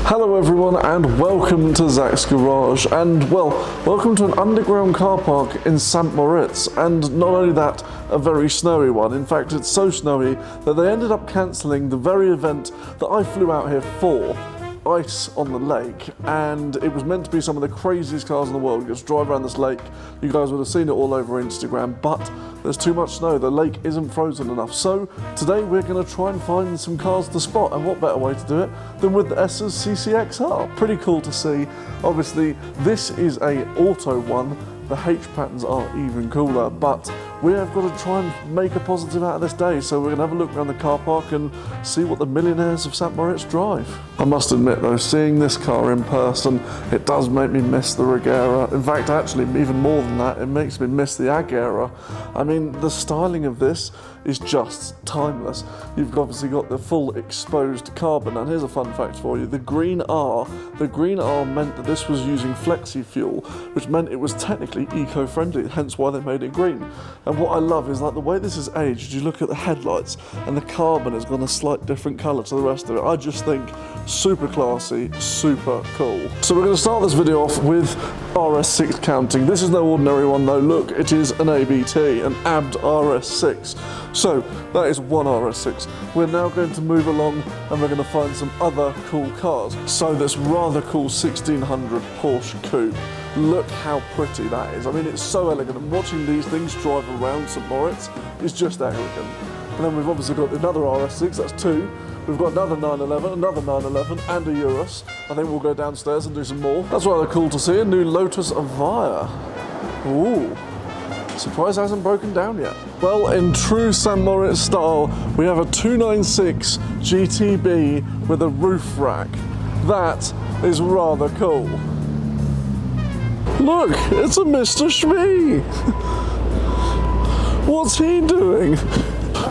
Hello everyone and welcome to Zach's Garage, and well, welcome to an underground car park in St. Moritz, and not only that, a very snowy one. In fact, it's so snowy that they ended up cancelling the very event that I flew out here for, Ice on the Lake, and it was meant to be some of the craziest cars in the world. You just drive around this lake, you guys would have seen it all over Instagram, but there's too much snow, the lake isn't frozen enough. So today we're going to try and find some cars to spot, and what better way to do it than with the S's CCXR. Pretty cool to see. Obviously this is a auto one, the H patterns are even cooler, but we have got to try and make a positive out of this day, so we're going to have a look around the car park and see what the millionaires of St. Moritz drive. I must admit though, seeing this car in person, it does make me miss the Regera. In fact, actually, even more than that, it makes me miss the Agera. I mean, the styling of this is just timeless. You've obviously got the full exposed carbon, and here's a fun fact for you. The green R meant that this was using flexi fuel, which meant it was technically eco-friendly, hence why they made it green. And what I love is like the way this is aged, you look at the headlights and the carbon has gone a slight different colour to the rest of it. I just think super classy, super cool. So we're going to start this video off with RS6 counting. This is no ordinary one though, look, it is an ABT, an ABD RS6. So that is one RS6. We're now going to move along and we're going to find some other cool cars. So this rather cool 1600 Porsche Coupe. Look how pretty that is. I mean, it's so elegant, and watching these things drive around St. Moritz is just arrogant. And then we've obviously got another RS6, that's two. We've got another 911, another 911, and a Urus. I think we'll go downstairs and do some more. That's rather cool to see, a new Lotus Evija. Ooh. Surprised it hasn't broken down yet. Well, in true St. Moritz style, we have a 296 GTB with a roof rack. That is rather cool. Look, it's a Mr. Shmee! What's he doing?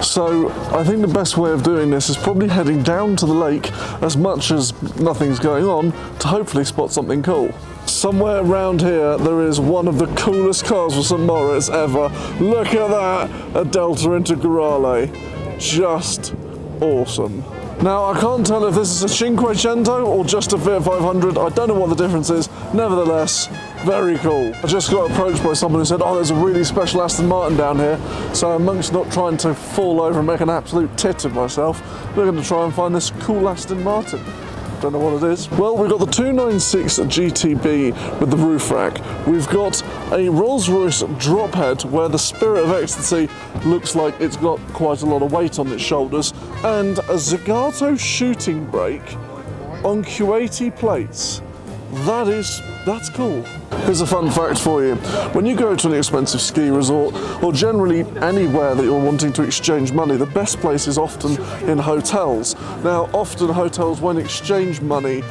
So, I think the best way of doing this is probably heading down to the lake as much as nothing's going on to hopefully spot something cool. Somewhere around here, there is one of the coolest cars for St. Moritz ever. Look at that! A Delta Integrale. Just awesome. Now, I can't tell if this is a Cinquecento or just a Fiat 500. I don't know what the difference is. Nevertheless, very cool. I just got approached by someone who said, oh, there's a really special Aston Martin down here. So amongst not trying to fall over and make an absolute tit of myself, we're going to try and find this cool Aston Martin. Don't know what it is. Well, we've got the 296 GTB with the roof rack. We've got a Rolls-Royce drop head where the Spirit of Ecstasy looks like it's got quite a lot of weight on its shoulders, and a Zagato shooting brake on Q80 plates. That's cool. Here's a fun fact for you. When you go to an expensive ski resort, or generally anywhere that you're wanting to exchange money, the best place is often in hotels. Now, often hotels won't exchange money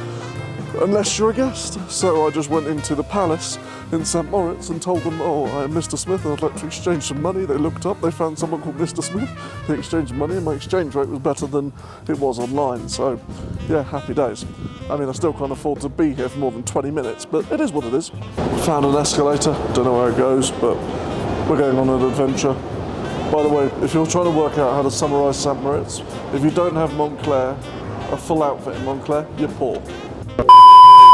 unless you're a guest. So I just went into the Palace in St. Moritz and told them, oh, I am Mr. Smith and I'd like to exchange some money. They looked up, they found someone called Mr. Smith. They exchanged money and my exchange rate was better than it was online. So yeah, happy days. I mean, I still can't afford to be here for more than 20 minutes, but it is what it is. Found an escalator, don't know where it goes, but we're going on an adventure. By the way, if you're trying to work out how to summarise St. Moritz, if you don't have Montclair, a full outfit in Montclair, you're poor.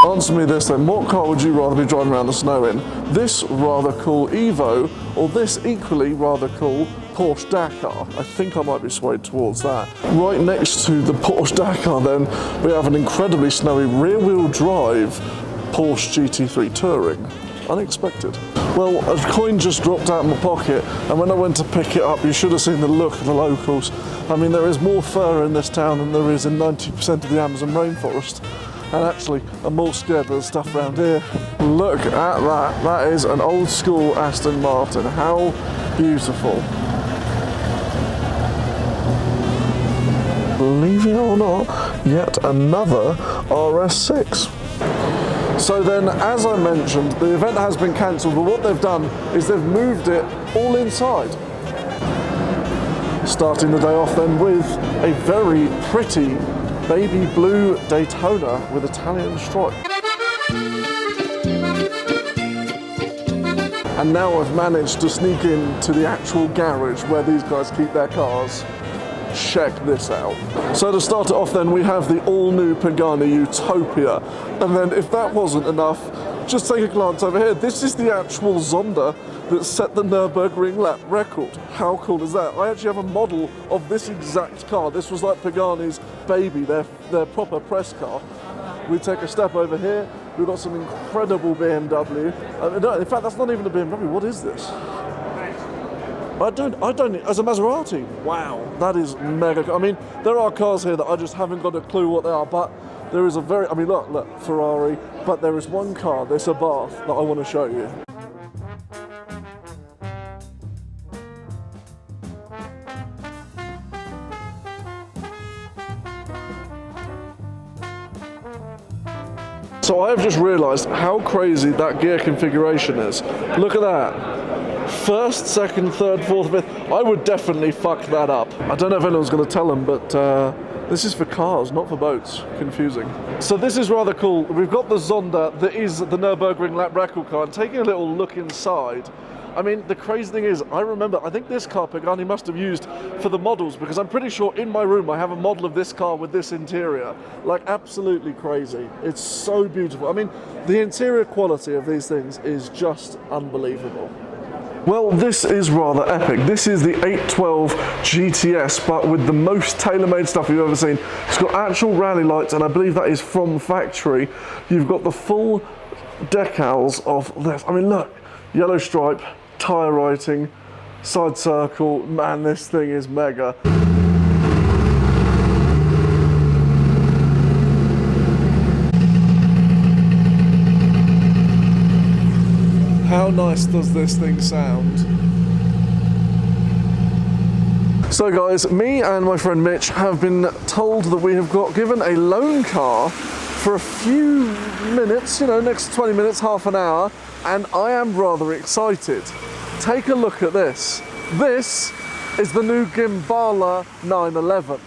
Answer me this then, what car would you rather be driving around the snow in? This rather cool Evo, or this equally rather cool Porsche Dakar? I think I might be swayed towards that. Right next to the Porsche Dakar then, we have an incredibly snowy rear-wheel drive Porsche GT3 Touring. Unexpected. Well, a coin just dropped out of my pocket, and when I went to pick it up, you should have seen the look of the locals. I mean, there is more fur in this town than there is in 90% of the Amazon rainforest. And actually, I'm more scared of the stuff around here. Look at that. That is an old school Aston Martin. How beautiful. Believe it or not, yet another RS6. So then, as I mentioned, the event has been cancelled, but what they've done is they've moved it all inside. Starting the day off then with a very pretty baby blue Daytona with Italian stripe. And now I've managed to sneak into the actual garage where these guys keep their cars. check this out. So to start it off then, we have the all-new Pagani Utopia. And then if that wasn't enough, just take a glance over here. This is the actual Zonda that set the Nürburgring lap record. How cool is that? I actually have a model of this exact car. This was like Pagani's baby, their proper press car. We take a step over here, we've got some incredible BMW. No, in fact, that's not even a BMW. What is this? I don't, as a Maserati. Wow, that is mega. I mean, there are cars here that I just haven't got a clue what they are, but there is a very, I mean, look, Ferrari, but there is one car, this Abarth, that I want to show you. So I have just realised how crazy that gear configuration is. Look at that. First, second, third, fourth, fifth. I would definitely fuck that up. I don't know if anyone's going to tell them, but this is for cars, not for boats. Confusing. So this is rather cool. We've got the Zonda that is the Nürburgring lap record car, and taking a little look inside, I mean, the crazy thing is, I think this car Pagani must have used for the models, because I'm pretty sure in my room I have a model of this car with this interior. Like, absolutely crazy. It's so beautiful. I mean, the interior quality of these things is just unbelievable. Well, this is rather epic. This is the 812 GTS, but with the most tailor-made stuff you've ever seen. It's got actual rally lights, and I believe that is from factory. You've got the full decals of this. I mean, look, yellow stripe, tyre writing, side circle. Man, this thing is mega. How nice does this thing sound? So guys, me and my friend Mitch have been told that we have got given a loan car for a few minutes, you know, next 20 minutes, half an hour, and I am rather excited. Take a look at this. This is the new Gimbala 911.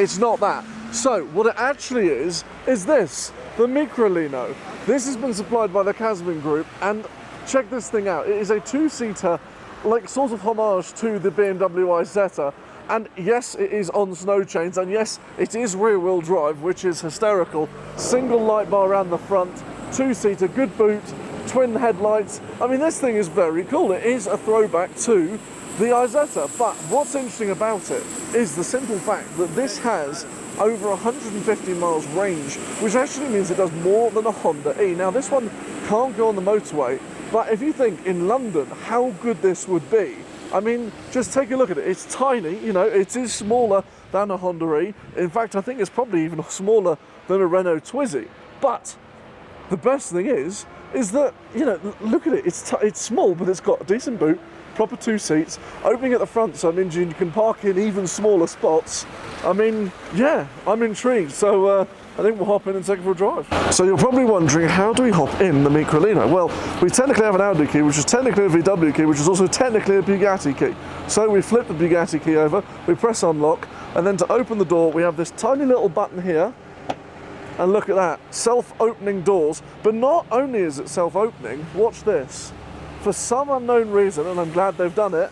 It's not that. So what it actually is this, the Microlino. This has been supplied by the Casbin Group, and check this thing out. It is a two-seater, like sort of homage to the BMW Isetta. And yes, it is on snow chains, and yes, it is rear-wheel drive, which is hysterical. Single light bar around the front, two-seater, good boot, twin headlights. I mean, this thing is very cool. It is a throwback to the Isetta, but what's interesting about it is the simple fact that this has over 150 miles range, which actually means it does more than a Honda E. Now, this one can't go on the motorway, but if you think in London how good this would be, I mean, just take a look at it. It's tiny, you know, it is smaller than a Honda E. In fact, I think it's probably even smaller than a Renault Twizy. But the best thing is that, you know, look at it. It's small, but it's got a decent boot, proper two seats, opening at the front, so it means you can park in even smaller spots. I mean, yeah, I'm intrigued. So I think we'll hop in and take it for a drive. So you're probably wondering, how do we hop in the Microlino? Well, we technically have an Audi key, which is technically a VW key, which is also technically a Bugatti key. So we flip the Bugatti key over, we press unlock, and then to open the door, we have this tiny little button here. And look at that, self-opening doors. But not only is it self-opening, watch this. For some unknown reason, and I'm glad they've done it,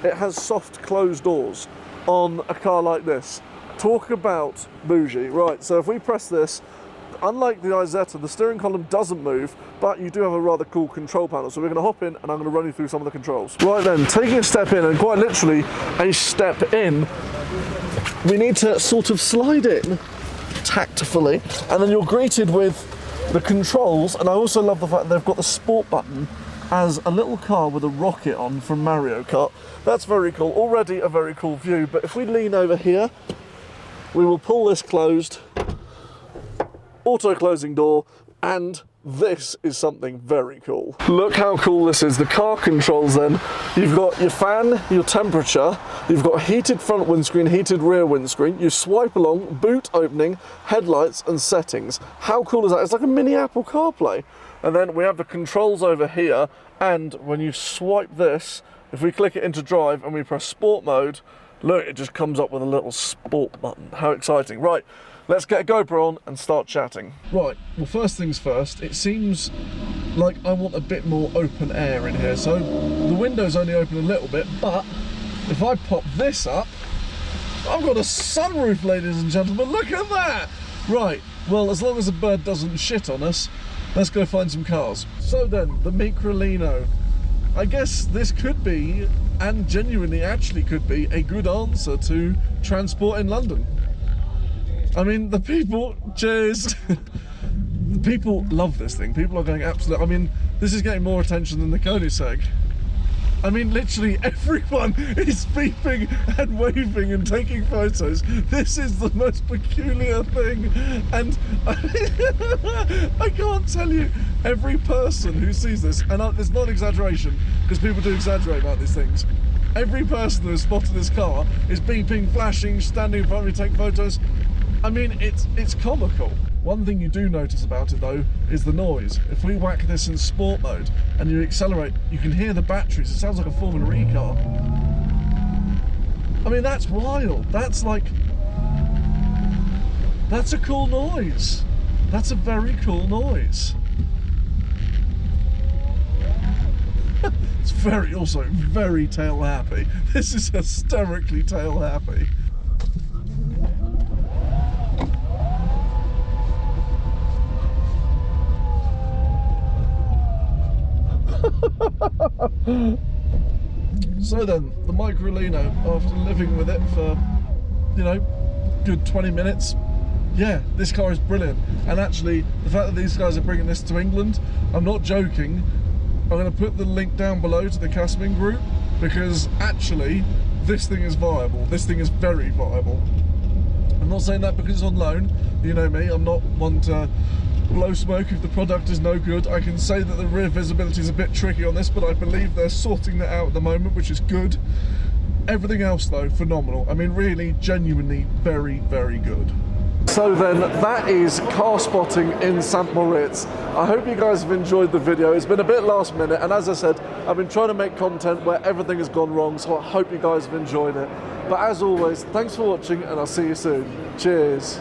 it has soft closed doors on a car like this. Talk about bougie. Right, so if we press this, unlike the Isetta, the steering column doesn't move, but you do have a rather cool control panel. So we're going to hop in and I'm going to run you through some of the controls. Right then, taking a step in, and quite literally a step in, we need to sort of slide in tactfully, and then you're greeted with the controls. And I also love the fact they've got the sport button as a little car with a rocket on from Mario Kart. That's very cool. Already a very cool view, but if we lean over here, we will pull this closed, auto closing door, and this is something very cool. Look how cool this is. The car controls then, you've got your fan, your temperature, you've got heated front windscreen, heated rear windscreen, you swipe along, boot opening, headlights and settings. How cool is that? It's like a mini Apple CarPlay. And then we have the controls over here, and when you swipe this, if we click it into drive and we press sport mode, look, it just comes up with a little sport button. How exciting. Right, let's get a GoPro on and start chatting. Right, well, first things first, it seems like I want a bit more open air in here. So the window's only open a little bit, but if I pop this up, I've got a sunroof, ladies and gentlemen, look at that! Right, well, as long as a bird doesn't shit on us, let's go find some cars. So then, the Microlino. I guess this could be, and genuinely actually could be, a good answer to transport in London. I mean, the people, cheers. The people love this thing. People are going absolutely, I mean, this is getting more attention than the Koenigsegg. I mean, literally everyone is beeping and waving and taking photos. This is the most peculiar thing. And I can't tell you, every person who sees this, and it's not an exaggeration, because people do exaggerate about these things. Every person who has spotted this car is beeping, flashing, standing in front of me, taking photos. I mean, it's comical. One thing you do notice about it though is the noise. If we whack this in sport mode and you accelerate, you can hear the batteries. It sounds like a Formula E car. I mean, that's wild. That's like, that's a cool noise. That's a very cool noise. It's very, also very tail happy. This is hysterically tail happy. So then, the Microlino, after living with it for, you know, good 20 minutes, yeah, this car is brilliant. And actually, the fact that these guys are bringing this to England, I'm not joking. I'm going to put the link down below to the Casmin group, because actually, this thing is viable. This thing is very viable. I'm not saying that because it's on loan. You know me, I'm not one to blow smoke if the product is no good. I can say that the rear visibility is a bit tricky on this, but I believe they're sorting that out at the moment, which is good. Everything else though, phenomenal. I mean, really, genuinely very, very good. So then, that is car spotting in St. Moritz. I hope you guys have enjoyed the video. It's been a bit last minute, and as I said, I've been trying to make content where everything has gone wrong, so I hope you guys have enjoyed it. But as always, thanks for watching, and I'll see you soon. Cheers.